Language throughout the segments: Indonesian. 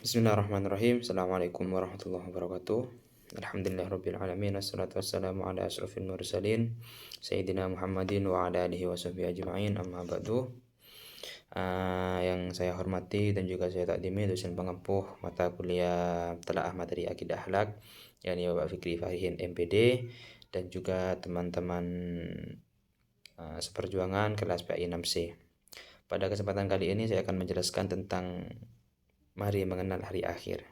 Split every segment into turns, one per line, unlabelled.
Bismillahirrahmanirrahim. Assalamualaikum warahmatullahi wabarakatuh. Alhamdulillahirabbil alamin wassalatu wassalamu ala asyrofil mursalin sayyidina Muhammadin wa ala alihi washabbihi ajmain. Amma ba'du. Yang saya hormati dan juga saya takdimi dosen pengampuh mata kuliah Telaah Materi Akidah Akhlak, yakni Bapak Fikri Farihin MPD, dan juga teman-teman seperjuangan kelas PAI 6C. Pada kesempatan kali ini saya akan menjelaskan tentang mari mengenal hari akhir,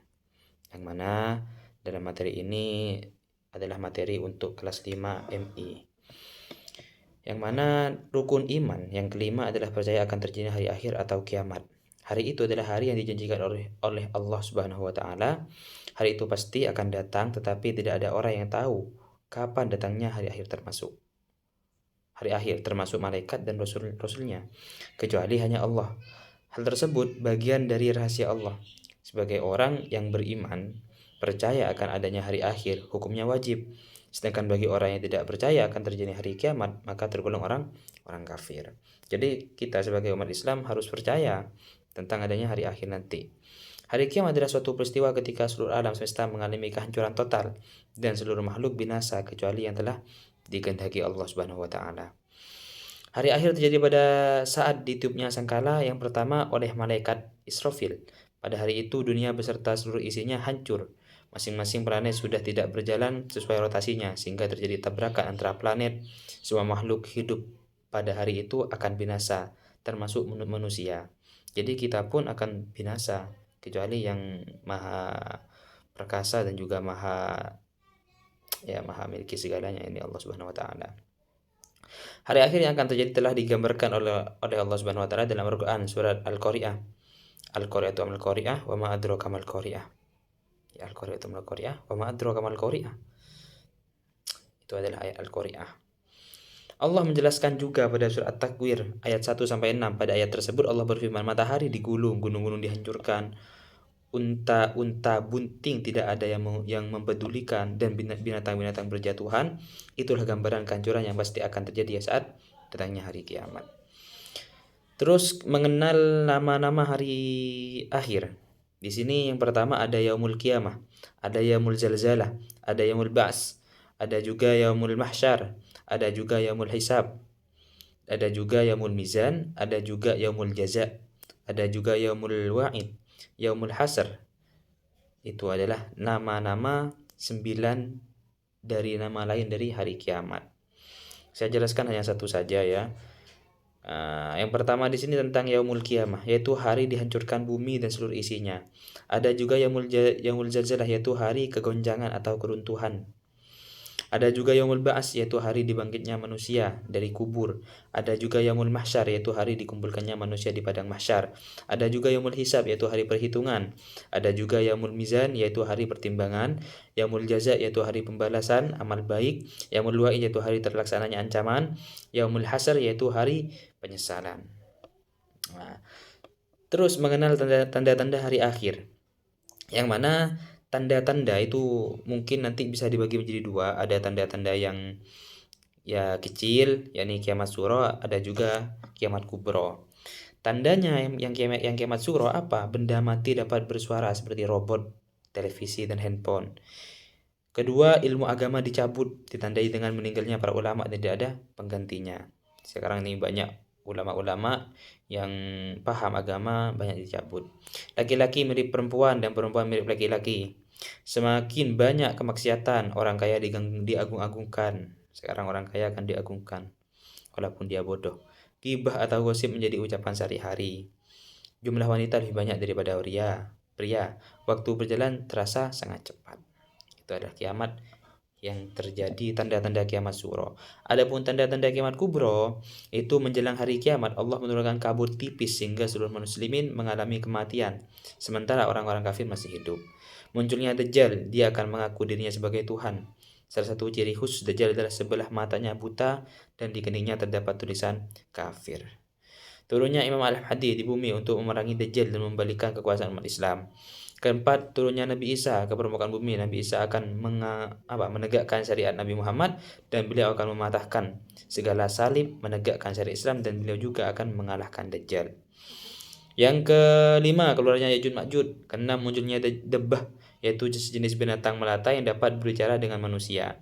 yang mana dalam materi ini adalah materi untuk kelas 5 MI, yang mana rukun iman yang kelima adalah percaya akan terjadinya hari akhir atau kiamat. Hari itu adalah hari yang dijanjikan oleh Allah Subhanahu wa taala. Hari itu pasti akan datang, tetapi tidak ada orang yang tahu kapan datangnya hari akhir termasuk malaikat dan rasulnya, kecuali hanya Allah. Hal tersebut bagian dari rahasia Allah. Sebagai orang yang beriman, percaya akan adanya hari akhir, hukumnya wajib. Sedangkan bagi orang yang tidak percaya akan terjadi hari kiamat, maka tergolong orang kafir. Jadi kita sebagai umat Islam harus percaya tentang adanya hari akhir nanti. Hari kiamat adalah suatu peristiwa ketika seluruh alam semesta mengalami kehancuran total dan seluruh makhluk binasa kecuali yang telah dikehendaki Allah Subhanahu wa taala. Hari akhir terjadi pada saat ditiupnya sangkala yang pertama oleh malaikat Israfil. Pada hari itu dunia beserta seluruh isinya hancur. Masing-masing planet sudah tidak berjalan sesuai rotasinya sehingga terjadi tabrakan antara planet. Semua makhluk hidup pada hari itu akan binasa, termasuk manusia. Jadi kita pun akan binasa kecuali yang maha perkasa dan juga maha miliki segalanya, ini Allah Subhanahu wa taala. Hari akhir yang akan terjadi telah digambarkan oleh Allah Subhanahu wa taala dalam Al-Qur'an surat Al-Qari'ah. Al-Qari'atu mal Qari'ah wa ma adraka mal Qari'ah. Ya, Al-Qari'atu mal Qari'ah wa ma adraka mal Qari'ah. Itu adalah ayat Al-Qari'ah. Allah menjelaskan juga pada surat At-Takwir ayat 1 sampai 6. Pada ayat tersebut Allah berfirman, matahari digulung, gunung-gunung dihancurkan, unta-unta bunting tidak ada yang mempedulikan, dan binatang-binatang berjatuhan. Itulah gambaran kehancuran yang pasti akan terjadi saat datangnya hari kiamat. Terus mengenal nama-nama hari akhir. Di sini yang pertama ada Yaumul Qiyamah, ada Yaumul Zalzalah, ada Yaumul Ba's, ada juga Yaumul Mahsyar, ada juga Yaumul Hisab, ada juga Yaumul Mizan, ada juga Yaumul Jaza, ada juga Yaumul Wa'id, Yaumul Hasr. Itu adalah nama-nama 9 dari nama lain dari hari kiamat. Saya jelaskan hanya satu saja ya. Yang pertama di sini tentang Yaumul Qiyamah, yaitu hari dihancurkan bumi dan seluruh isinya. Ada juga Yaumul Zalzalah, yaitu hari kegonjangan atau keruntuhan. Ada juga Yaumul Ba'as, yaitu hari dibangkitnya manusia dari kubur. Ada juga Yaumul Mahsyar, yaitu hari dikumpulkannya manusia di padang mahsyar. Ada juga Yaumul Hisab, yaitu hari perhitungan. Ada juga Yaumul Mizan, yaitu hari pertimbangan. Yaumul Jaza, yaitu hari pembalasan amal baik. Yaumul Wa'id, yaitu hari terlaksananya ancaman. Yaumul Hasr, yaitu hari penyesalan. Nah, terus mengenal tanda-tanda hari akhir, yang mana tanda-tanda itu mungkin nanti bisa dibagi menjadi dua. Ada tanda-tanda yang ya kecil, yakni kiamat suro, ada juga kiamat kubro. Tandanya yang kiamat suro apa? Benda mati dapat bersuara seperti robot, televisi, dan handphone. Kedua, ilmu agama dicabut, ditandai dengan meninggalnya para ulama dan tidak ada penggantinya. Sekarang ini banyak ulama-ulama yang paham agama banyak dicabut. Laki-laki mirip perempuan dan perempuan mirip laki-laki. Semakin banyak kemaksiatan, orang kaya diagung-agungkan. Sekarang orang kaya akan diagungkan walaupun dia bodoh. Gibah atau gosip menjadi ucapan sehari-hari. Jumlah wanita lebih banyak daripada pria. Waktu berjalan terasa sangat cepat. Itu adalah kiamat yang terjadi, tanda-tanda kiamat suro. Adapun tanda-tanda kiamat kubro, itu menjelang hari kiamat Allah menurunkan kabut tipis sehingga seluruh muslimin mengalami kematian, sementara orang-orang kafir masih hidup. Munculnya Dajjal, dia akan mengaku dirinya sebagai Tuhan. Salah satu ciri khusus Dajjal adalah sebelah matanya buta dan di keningnya terdapat tulisan kafir. Turunnya Imam Al-Hadi di bumi untuk memerangi Dajjal dan membalikan kekuasaan umat Islam. Keempat, turunnya Nabi Isa ke permukaan bumi. Nabi Isa akan menegakkan syariat Nabi Muhammad dan beliau akan mematahkan segala salib, menegakkan syariat Islam, dan beliau juga akan mengalahkan Dajjal. Yang kelima, keluarnya Ya'juj Ma'juj. Keenam, munculnya Dabbah, yaitu sejenis binatang melata yang dapat berbicara dengan manusia.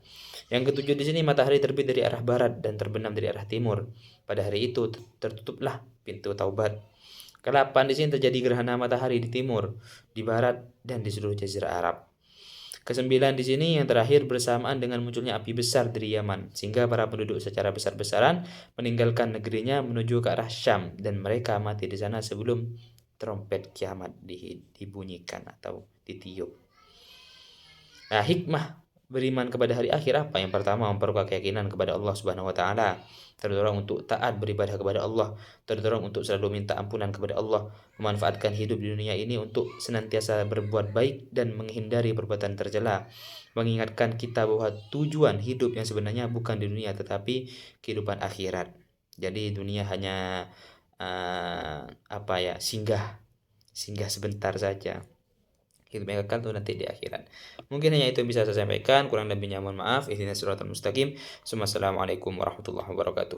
Yang ketujuh di sini, matahari terbit dari arah barat dan terbenam dari arah timur. Pada hari itu tertutuplah pintu taubat. Ke-8 di sini terjadi gerhana matahari di timur, di barat, dan di seluruh jazirah Arab. Ke-9 di sini yang terakhir bersamaan dengan munculnya api besar dari Yaman, sehingga para penduduk secara besar-besaran meninggalkan negerinya menuju ke arah Syam, dan mereka mati di sana sebelum trompet kiamat dibunyikan atau ditiup. Nah, hikmah beriman kepada hari akhir apa? Yang pertama, memperkuat keyakinan kepada Allah Subhanahu wa taala, terdorong untuk taat beribadah kepada Allah, terdorong untuk selalu minta ampunan kepada Allah, memanfaatkan hidup di dunia ini untuk senantiasa berbuat baik dan menghindari perbuatan tercela, mengingatkan kita bahwa tujuan hidup yang sebenarnya bukan di dunia tetapi kehidupan akhirat. Jadi dunia hanya singgah sebentar saja. Hidup yang kekal itu nanti di akhirat. Mungkin hanya itu yang bisa saya sampaikan, kurang lebihnya mohon maaf. Ihdinas siratal mustaqim. Assalamualaikum warahmatullahi wabarakatuh.